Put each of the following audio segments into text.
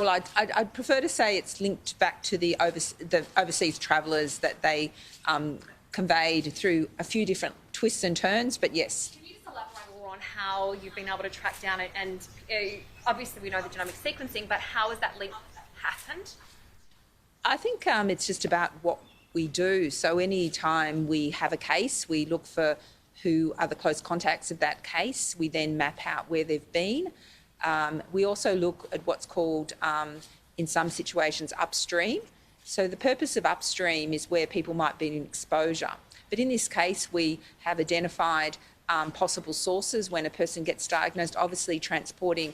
Well, I'd prefer to say it's linked back to the overseas travellers that they conveyed through a few different twists and turns, but yes. Can you just elaborate more on how you've been able to track down it? And obviously we know the genomic sequencing, but how has that link happened? I think it's just about what we do. So any time we have a case, we look for who are the close contacts of that case. We then map out where they've been. We also look at what's called, in some situations, upstream. So the purpose of upstream is where people might be in exposure. But in this case, we have identified possible sources when a person gets diagnosed. Obviously, transporting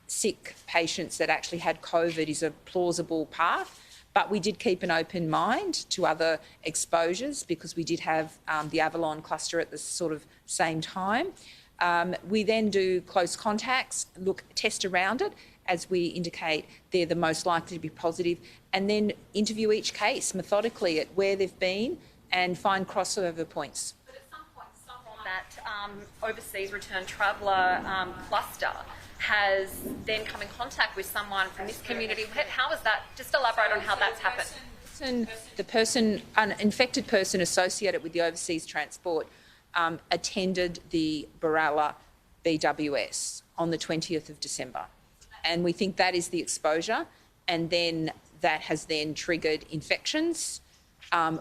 sick patients that actually had COVID is a plausible path. But we did keep an open mind to other exposures because we did have the Avalon cluster at the sort of same time. We then do close contacts, test around it, as we indicate they're the most likely to be positive, and then interview each case methodically at where they've been and find crossover points. But at some point, someone that overseas return traveller cluster has then come in contact with someone from this community. How is that? Just elaborate on how that's happened. An infected person associated with the overseas transport attended the Berala BWS on the 20th of December. And we think that is the exposure, and then that has then triggered infections,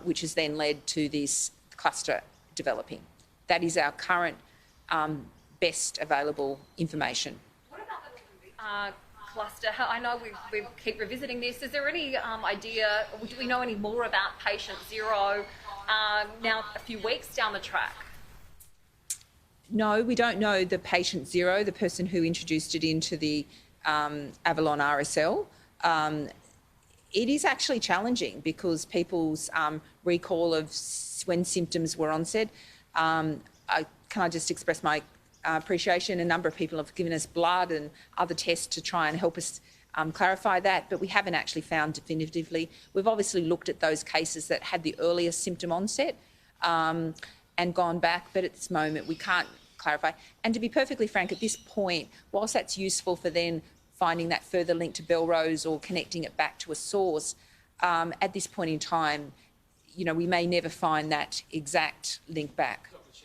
which has then led to this cluster developing. That is our current best available information. What about the cluster? I know we keep revisiting this. Is there any idea, or do we know any more about patient 0 now a few weeks down the track? No, we don't know the patient 0, the person who introduced it into the Avalon RSL. It is actually challenging because people's recall of when symptoms were onset. Can I just express my appreciation? A number of people have given us blood and other tests to try and help us clarify that, but we haven't actually found definitively. We've obviously looked at those cases that had the earliest symptom onset and gone back, but at this moment we can't clarify. And to be perfectly frank, at this point, whilst that's useful for then finding that further link to Belrose or connecting it back to a source, at this point in time, we may never find that exact link back.